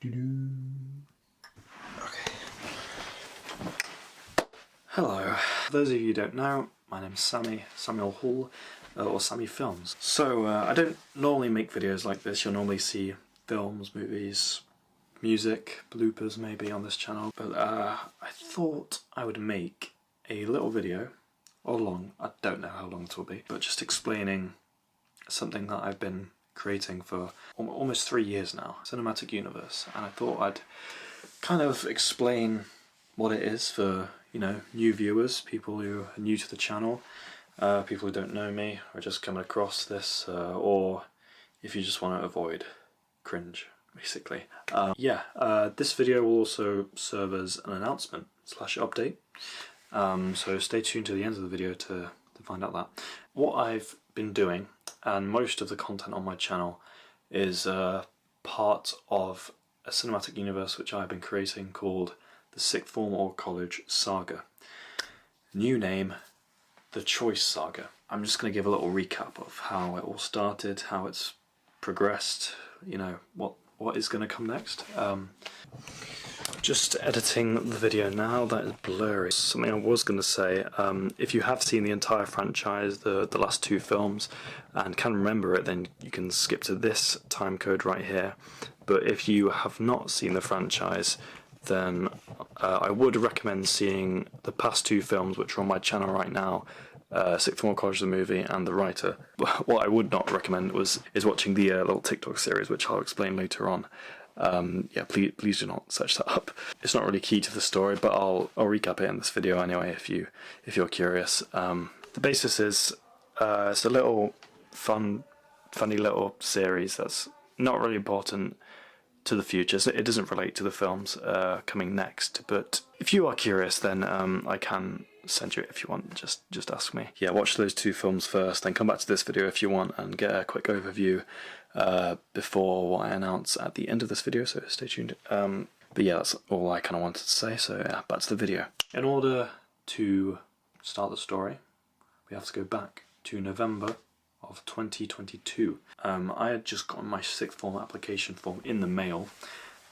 Okay. Hello. For those of you who don't know, my name's Sammy, Samuel Hall, or Sammy Films. So, I don't normally make videos like this. You'll normally see films, movies, music, bloopers maybe on this channel. But I thought I would make a little video, or long, I don't know how long it will be, but just explaining something that I've been creating for almost 3 years now, Cinematic Universe, and I thought I'd kind of explain what it is for, you know, new viewers, people who are new to the channel, people who don't know me, or just coming across this, or if you just want to avoid cringe, basically. This video will also serve as an announcement / update, so stay tuned to the end of the video to find out that. What I've been doing, and most of the content on my channel, is part of a cinematic universe which I've been creating called the Sixth Form or College Saga. New name, the Choice Saga. I'm just going to give a little recap of how it all started, how it's progressed, you know, what is going to come next. Just editing the video now, that is blurry. Something I was going to say, if you have seen the entire franchise, the last 2 films, and can remember it, then you can skip to this time code right here. But if you have not seen the franchise, then I would recommend seeing the past 2 films which are on my channel right now, Sixth Form College the movie and The Writer. What I would not recommend is watching the little TikTok series, which I'll explain later on. Yeah, please do not search that up. It's not really key to the story, but I'll recap it in this video anyway if you're curious. The basis is it's a little funny little series that's not really important to the future. So it doesn't relate to the films coming next. But if you are curious, then I can send you it if you want. Just ask me. Yeah, watch those 2 films first, then come back to this video if you want and get a quick overview before what I announce at the end of this video, so stay tuned. But yeah, that's all I kind of wanted to say, so yeah, back to the video. In order to start the story, we have to go back to November of 2022. I had just gotten my Sixth Form application form in the mail,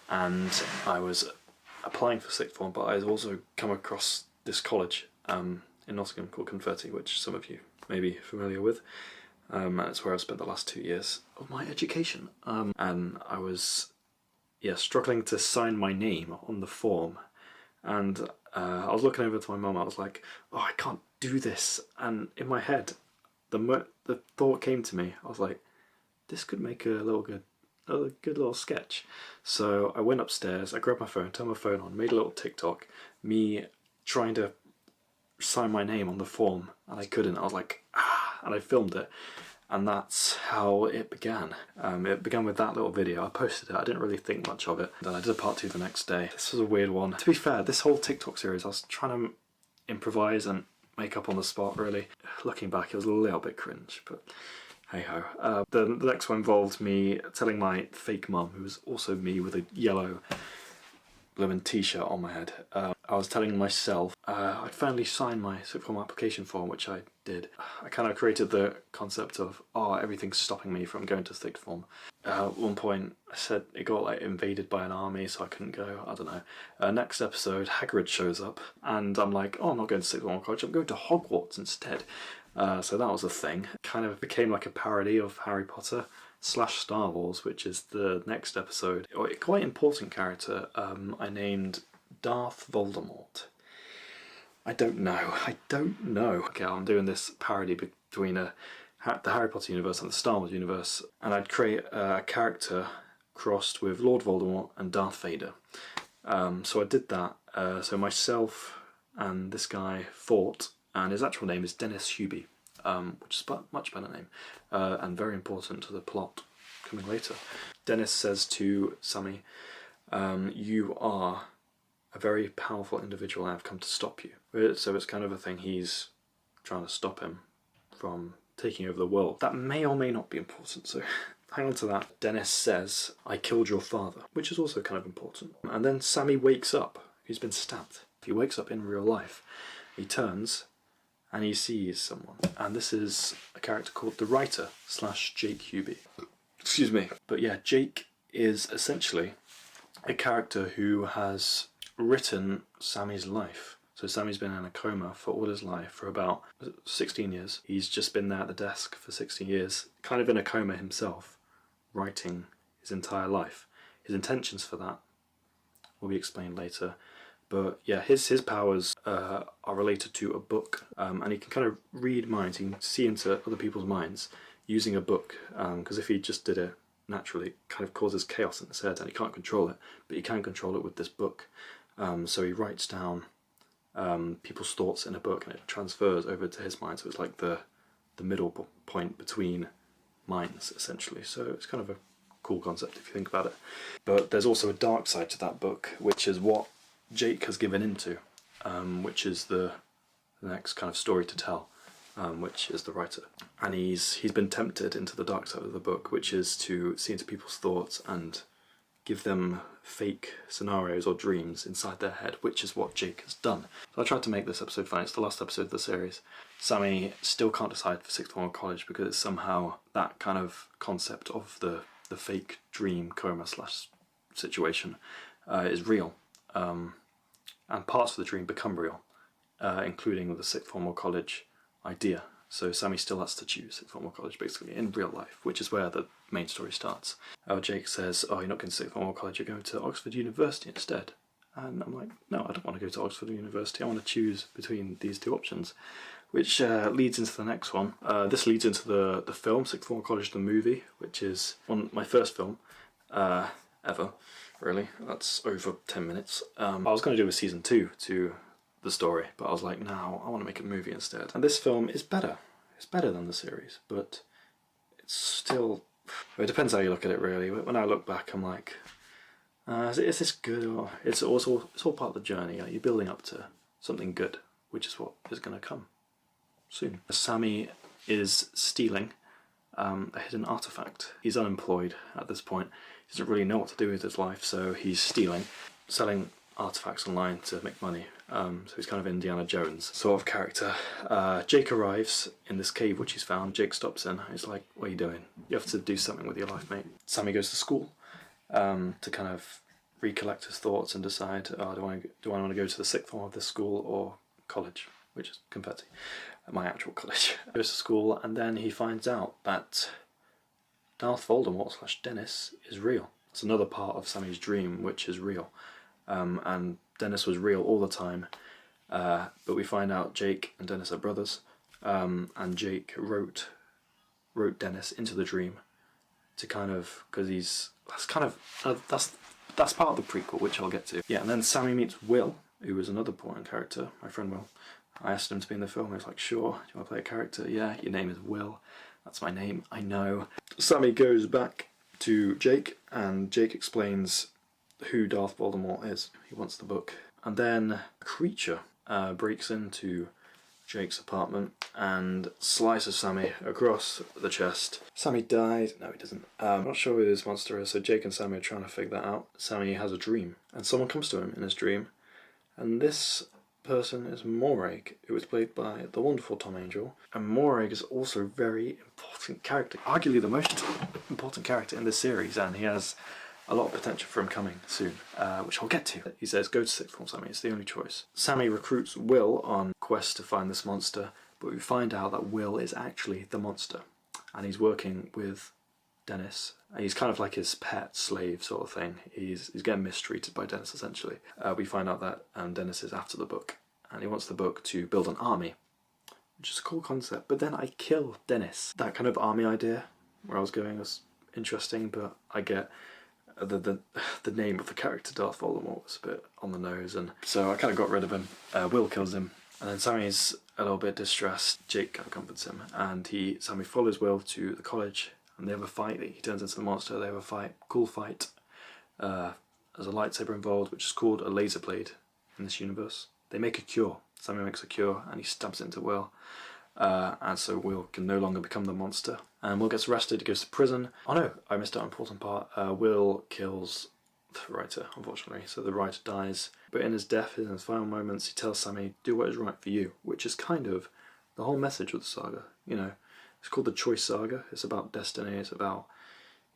and I was applying for Sixth Form, but I had also come across this college in Nottingham called Confetti, which some of you may be familiar with. And it's where I've spent the last 2 years of my education. And I was, struggling to sign my name on the form. And I was looking over to my mum, I was like, oh, I can't do this. And in my head, the thought came to me, I was like, this could make a good little sketch. So I went upstairs, I grabbed my phone, turned my phone on, made a little TikTok, me trying to sign my name on the form, and I couldn't. I was like, and I filmed it, and that's how it began. It began with that little video. I posted it, I didn't really think much of it. Then I did a part 2 the next day. This was a weird one. To be fair, this whole TikTok series, I was trying to improvise and make up on the spot, really. Looking back, it was a little bit cringe, but hey ho. The next one involved me telling my fake mum, who was also me with a yellow blooming t-shirt on my head. I was telling myself I'd finally signed my Sixth Form application form, which I did. I kind of created the concept of, oh, everything's stopping me from going to Sixth Form. At one point I said it got like invaded by an army, so I couldn't go. I don't know. Next episode, Hagrid shows up, and I'm like, oh, I'm not going to Sixth Form College, I'm going to Hogwarts instead. So that was a thing. Kind of became like a parody of Harry Potter / Star Wars, which is the next episode. A quite important character I named Darth Voldemort. I don't know. Okay, I'm doing this parody between the Harry Potter universe and the Star Wars universe, and I'd create a character crossed with Lord Voldemort and Darth Vader. So I did that. So myself and this guy fought, and his actual name is Dennis Hubie, which is a much better name, and very important to the plot coming later. Dennis says to Sammy, you are a very powerful individual, and I've come to stop you. So it's kind of a thing, he's trying to stop him from taking over the world. That may or may not be important, so hang on to that. Dennis says, I killed your father, which is also kind of important. And then Sammy wakes up, he's been stabbed. He wakes up in real life. He turns and he sees someone. And this is a character called the Writer / Jake Hubie. Excuse me. But yeah, Jake is essentially a character who has written Sammy's life. So Sammy's been in a coma for all his life, for about 16 years. He's just been there at the desk for 16 years, kind of in a coma himself, writing his entire life. His intentions for that will be explained later. But yeah, his powers are related to a book, and he can kind of read minds. He can see into other people's minds using a book, because if he just did it naturally, it kind of causes chaos in his head, and he can't control it. But he can control it with this book. So he writes down people's thoughts in a book, and it transfers over to his mind. So it's like the middle point between minds, essentially. So it's kind of a cool concept if you think about it. But there's also a dark side to that book, which is what Jake has given into, which is the next kind of story to tell, which is the writer. And he's been tempted into the dark side of the book, which is to see into people's thoughts and give them fake scenarios or dreams inside their head, which is what Jake has done. So I tried to make this episode fun. It's the last episode of the series. Sammy still can't decide for sixth form or college because it's somehow that kind of concept of the fake dream coma / situation is real. And parts of the dream become real, including the sixth form or college idea. So Sammy still has to choose sixth form or college, basically, in real life, which is where the main story starts. Jake says, oh, you're not going to sixth form or college, you're going to Oxford University instead. And I'm like, no, I don't want to go to Oxford University, I want to choose between these two options. Which leads into the next one. This leads into the film, Sixth Form College, the movie, which is my first film ever, really. That's over 10 minutes. I was going to do a season 2 to the story, but I was like, no, I want to make a movie instead. And this film is better. It's better than the series, but it's still... It depends how you look at it, really. When I look back, I'm like, is this good? Or it's all part of the journey. Like, you're building up to something good, which is what is going to come soon. Sammy is stealing a hidden artifact. He's unemployed at this point. He doesn't really know what to do with his life, so he's stealing, selling artifacts online to make money. So he's kind of Indiana Jones sort of character. Jake arrives in this cave which he's found. Jake stops in. He's like, what are you doing? You have to do something with your life, mate. Sammy goes to school to kind of recollect his thoughts and decide, do I want to go to the sixth form of this school or college, which is Confetti, my actual college. He goes to school, and then he finds out that Darth Voldemort / Dennis is real. It's another part of Sammy's dream which is real. And Dennis was real all the time, but we find out Jake and Dennis are brothers, and Jake wrote Dennis into the dream to kind of, because that's part of the prequel, which I'll get to. Yeah, and then Sammy meets Will, who is another important character, my friend Will. I asked him to be in the film. He was like, sure, do you want to play a character? Yeah, your name is Will. That's my name, I know. Sammy goes back to Jake, and Jake explains who Darth Voldemort is. He wants the book. And then a creature breaks into Jake's apartment and slices Sammy across the chest. Sammy died. No, he doesn't. I'm not sure who this monster is, so Jake and Sammy are trying to figure that out. Sammy has a dream, and someone comes to him in his dream, and this person is Morag, who is played by the wonderful Tom Angel. And Morag is also a very important character, arguably the most important character in this series, and he has a lot of potential for him coming soon, which I'll get to. He says, go to sixth form, Sammy, it's the only choice. Sammy recruits Will on quest to find this monster, but we find out that Will is actually the monster, and he's working with Dennis. He's kind of like his pet slave sort of thing. He's getting mistreated by Dennis, essentially. We find out that Dennis is after the book, and he wants the book to build an army, which is a cool concept. But then I kill Dennis. That kind of army idea, where I was going, was interesting, but I get the name of the character Darth Voldemort was a bit on the nose, and so I kind of got rid of him. Will kills him, and then Sammy's a little bit distressed. Jake kind of comforts him, and Sammy follows Will to the college, and they have a fight. He turns into the monster. They have a fight, cool fight. There's a lightsaber involved, which is called a laser blade in this universe. They make a cure. Sammy makes a cure, and he stabs it into Will. And so Will can no longer become the monster. And Will gets arrested, he goes to prison. Oh no, I missed out an important part. Will kills the writer, unfortunately. So the writer dies. But in his death, in his final moments, he tells Sammy, do what is right for you. Which is kind of the whole message of the saga. You know, it's called the Choice Saga. It's about destiny. It's about,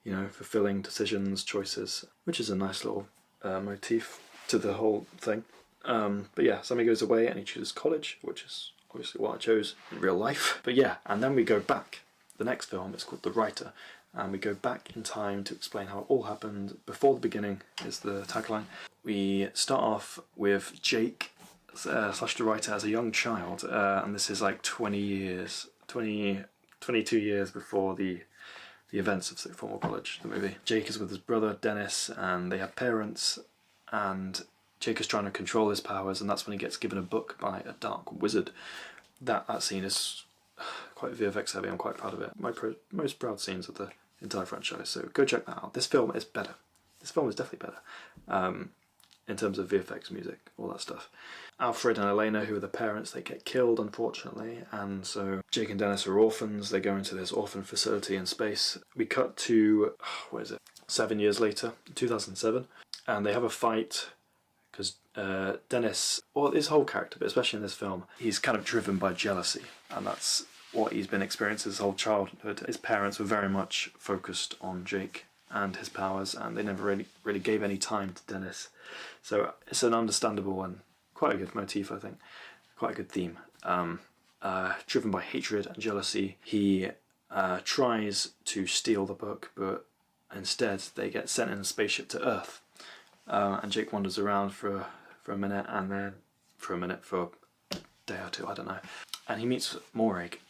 you know, fulfilling decisions, choices. Which is a nice little motif to the whole thing. But yeah, Sammy goes away and he chooses college, which is obviously what I chose in real life. But yeah, and then we go back. The next film is called The Writer, and we go back in time to explain how it all happened before the beginning is the tagline. We start off with Jake slash the writer as a young child, and this is like 22 years before the events of Sixth Form or College, the movie. Jake is with his brother Dennis, and they have parents, and Jake is trying to control his powers, and that's when he gets given a book by a dark wizard. That scene is quite VFX heavy. I'm quite proud of it. My most proud scenes of the entire franchise, so go check that out. This film is better. This film is definitely better. In terms of VFX, music, all that stuff. Alfred and Elena, who are the parents, they get killed, unfortunately, and so Jake and Dennis are orphans. They go into this orphan facility in space. We cut to, 7 years later, 2007, and they have a fight, because Dennis, or his whole character, but especially in this film, he's kind of driven by jealousy, and that's what he's been experiencing his whole childhood. His parents were very much focused on Jake and his powers, and they never really gave any time to Dennis. So it's an understandable and quite a good motif, I think. Quite a good theme. Driven by hatred and jealousy, he tries to steal the book, but instead they get sent in a spaceship to Earth. And Jake wanders around for a minute, and then for a day or two, I don't know. And he meets Morag.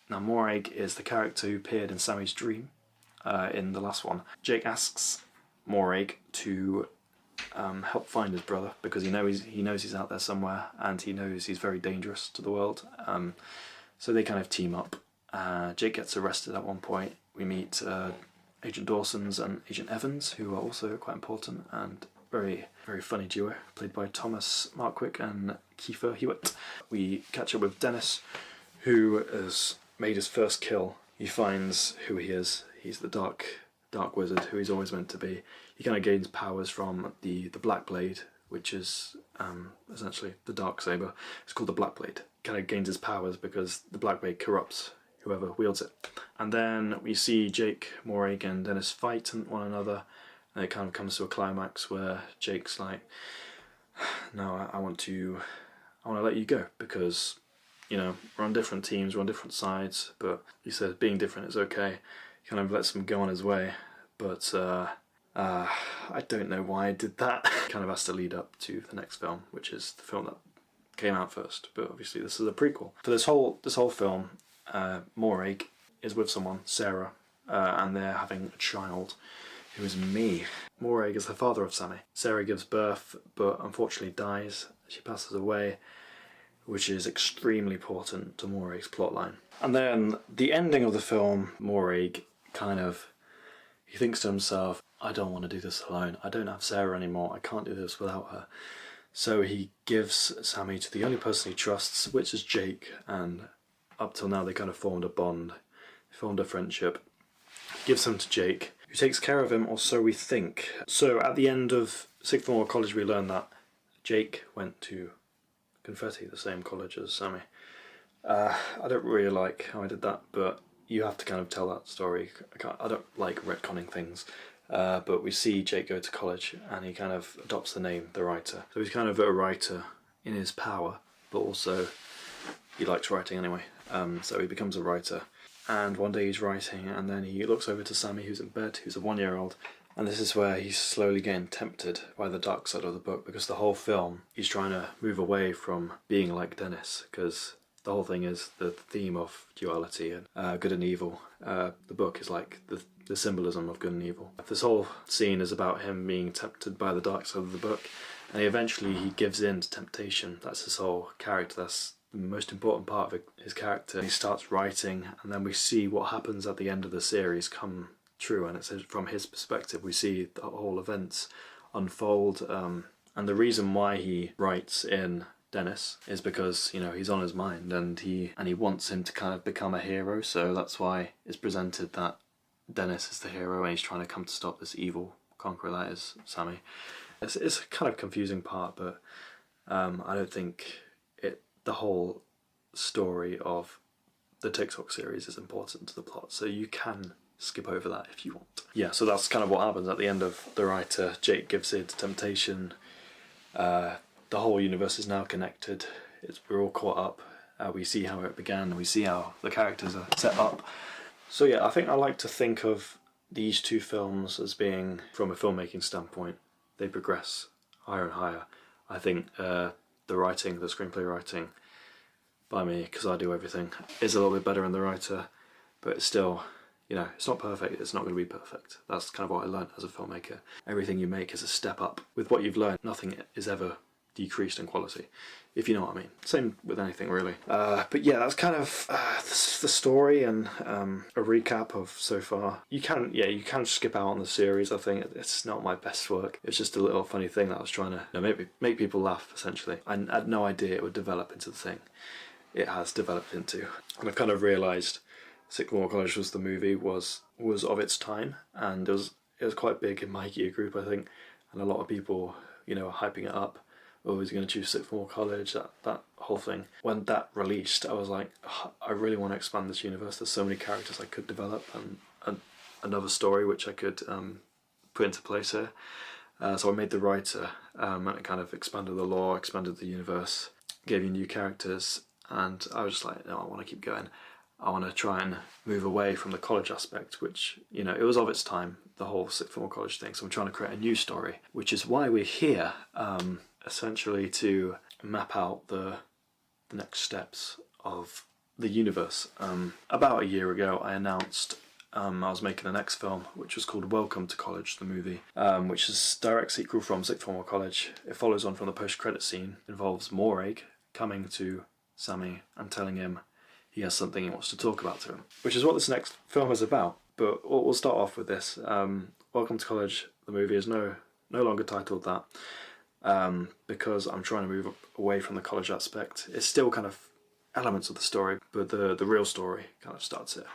Now Morag is the character who appeared in Sammy's dream in the last one. Jake asks Morag to help find his brother, because he knows he's out there somewhere, and he knows he's very dangerous to the world. So they kind of team up. Jake gets arrested at one point. We meet Agent Dawson's and Agent Evans, who are also quite important and very, very funny duo, played by Thomas Markwick and Kiefer Hewitt. We catch up with Dennis, who has made his first kill. He finds who he is. He's the dark wizard who he's always meant to be. He kind of gains powers from the Black Blade, which is essentially the dark saber. It's called the Black Blade. Kind of gains his powers because the Black Blade corrupts whoever wields it. And then we see Jake, Morag and Dennis fight one another, and it kind of comes to a climax where Jake's like, no, I want to let you go, because we're on different teams, we're on different sides, but he says being different is okay. He kind of lets him go on his way, but I don't know why I did that. Kind of has to lead up to the next film, which is the film that came out first, but obviously this is a prequel. For this whole film, Morag is with someone, Sarah, and they're having a child, who is me. Morag is the father of Sammy. Sarah gives birth, but unfortunately dies. She passes away, which is extremely important to Morag's plotline. And then the ending of the film, Morag he thinks to himself, I don't want to do this alone. I don't have Sarah anymore. I can't do this without her. So he gives Sammy to the only person he trusts, which is Jake, and up till now they kind of formed a bond, formed a friendship. He gives him to Jake, who takes care of him, or so we think. So at the end of Sixth Form or College, we learn that Jake went to Confetti, the same college as Sammy. I don't really like how I did that, but you have to kind of tell that story. I don't like retconning things, but we see Jake go to college, and he kind of adopts the name The Writer. So he's kind of a writer in his power, but also he likes writing anyway. So he becomes a writer, and one day he's writing, and then he looks over to Sammy, who's in bed, who's a 1-year-old, and this is where he's slowly getting tempted by the dark side of the book, because the whole film he's trying to move away from being like Dennis, because the whole thing is the theme of duality and good and evil. The book is like the symbolism of good and evil. This whole scene is about him being tempted by the dark side of the book, and eventually he gives in to temptation. That's his whole character. That's the most important part of his character. He starts writing, and then we see what happens at the end of the series come true, and it's from his perspective. We see the whole events unfold, and the reason why he writes in Dennis is because he's on his mind, and he wants him to kind of become a hero. So that's why it's presented that Dennis is the hero, and he's trying to come to stop this evil conqueror that is Sammy. It's a kind of confusing part, but I don't think the whole story of the TikTok series is important to the plot. So you can skip over that if you want. Yeah, so that's kind of what happens at the end of The Writer. Jake gives in to temptation. The whole universe is now connected. We're all caught up. We see how it began, and we see how the characters are set up. So yeah, I think I like to think of these two films as being, from a filmmaking standpoint, they progress higher and higher. I think the screenplay writing by me, because I do everything, is a little bit better in The Writer, but it's still, you know, it's not perfect, it's not going to be perfect. That's kind of what I learned as a filmmaker. Everything you make is a step up. With what you've learned, nothing is ever decreased in quality, if you know what I mean. Same with anything, really. But yeah, that's kind of the story and a recap of so far. You can skip out on the series. I think it's not my best work. It's just a little funny thing that I was trying to, you know, make people laugh, essentially. I had no idea it would develop into the thing it has developed into. And I've kind of realised Sixth Form College was the movie, was of its time, and it was quite big in my year group, I think, and a lot of people, you know, are hyping it up. Oh, he's going to choose Sixth Form College, that whole thing. When that released, I was like, oh, I really want to expand this universe. There's so many characters I could develop, and another story which I could put into place here. So I made The Writer, and it kind of expanded the lore, expanded the universe, gave you new characters, and I was just like, no, I want to keep going. I want to try and move away from the college aspect, which, you know, it was of its time, the whole Sixth Form College thing. So I'm trying to create a new story, which is why we're here. Essentially to map out the next steps of the universe. About a year ago I announced I was making the next film, which was called Welcome to College, the movie, which is a direct sequel from Sixth Form College. It follows on from the post-credit scene, involves Morag coming to Sammy and telling him he has something he wants to talk about to him, which is what this next film is about. But we'll start off with this. Welcome to College, the movie, is no longer titled that. Because I'm trying to move away from the college aspect. It's still kind of elements of the story, but the real story kind of starts here,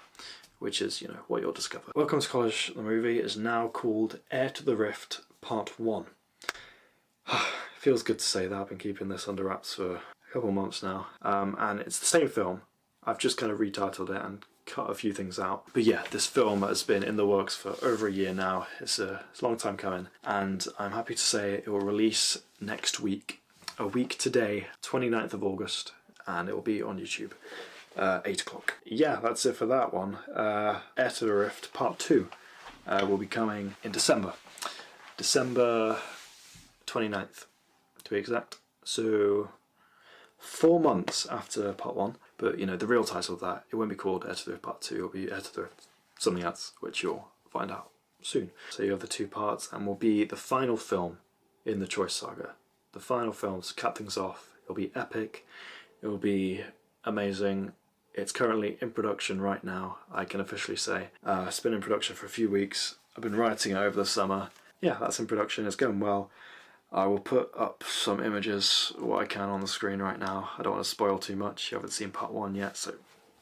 which is, you know, what you'll discover. Welcome to College, the movie, is now called Heir to the Rift Part 1. Feels good to say that. I've been keeping this under wraps for a couple months now. And it's the same film. I've just kind of retitled it and cut a few things out. But yeah, this film has been in the works for over a year now. It's a long time coming, and I'm happy to say it will release next week, a week today, 29th of August, and it will be on YouTube, 8 o'clock. Yeah, that's it for that one. Heir to the Rift Part 2 will be coming in December 29th to be exact. So 4 months after Part 1. But, you know, the real title of that, it won't be called Heir to the Rift Part 2, it'll be Heir to the Rift something else, which you'll find out soon. So you have the 2 parts, and will be the final film in the Choice Saga. The final film to cap things off. It'll be epic, it will be amazing. It's currently in production right now, I can officially say. It's been in production for a few weeks. I've been writing it over the summer. Yeah, that's in production, it's going well. I will put up some images, what I can, on the screen right now. I don't want to spoil too much. You haven't seen Part 1 yet, so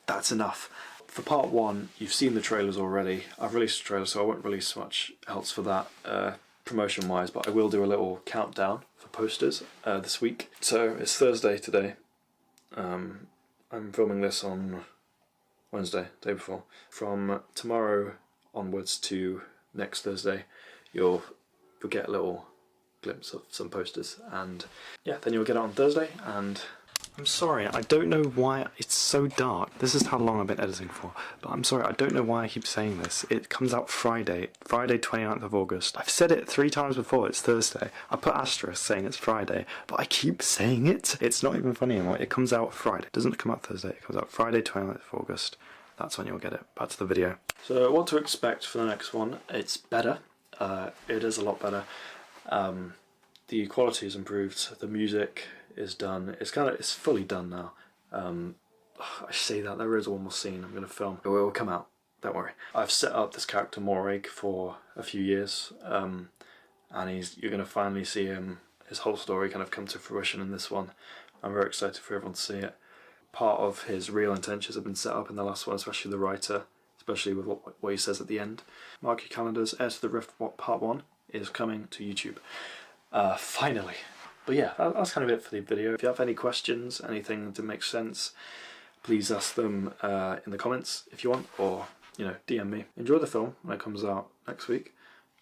that's enough. For Part 1, you've seen the trailers already. I've released a trailer, so I won't release much else for that promotion-wise, but I will do a little countdown for posters this week. So it's Thursday today. I'm filming this on Wednesday, day before. From tomorrow onwards to next Thursday, you'll get a little glimpse of some posters, and yeah, then you'll get it on Thursday. And I'm sorry, I don't know why it's so dark. This is how long I've been editing for, but I'm sorry, I don't know why I keep saying this. It comes out Friday 29th of August. I've said it 3 times before, it's Thursday. I put asterisk saying it's Friday, but I keep saying it. It's not even funny anymore. It comes out Friday. It doesn't come out Thursday, it comes out Friday 29th of August. That's when you'll get it. Back to the video. So what to expect for the next one? It's better. It is a lot better. The quality is improved, the music is done, it's fully done now. I say that, there is one more scene I'm going to film. It will come out, don't worry. I've set up this character Morag for a few years, and you're going to finally see his whole story kind of come to fruition in this one. I'm very excited for everyone to see it. Part of his real intentions have been set up in the last one, especially the writer, especially with what he says at the end. Mark your calendars, Heir to the Rift Part 1 is coming to YouTube. Finally. But yeah, that's kind of it for the video. If you have any questions, anything that makes sense, please ask them in the comments if you want, or DM me. Enjoy the film when it comes out next week.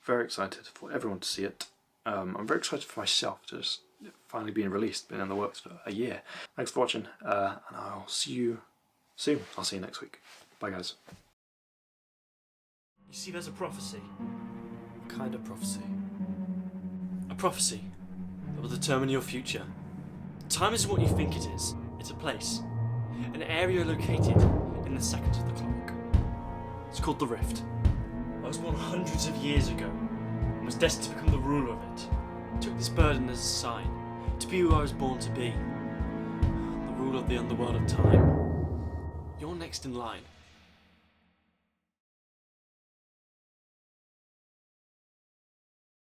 Very excited for everyone to see it. I'm very excited for myself to just finally being released, been in the works for a year. Thanks for watching, and I'll see you soon. I'll see you next week. Bye guys. You see, there's a prophecy. A kind of prophecy. A prophecy that will determine your future. Time isn't what you think it is. It's a place. An area located in the seconds of the clock. It's called the Rift. I was born hundreds of years ago and was destined to become the ruler of it. I took this burden as a sign to be who I was born to be. The ruler of the underworld of time. You're next in line.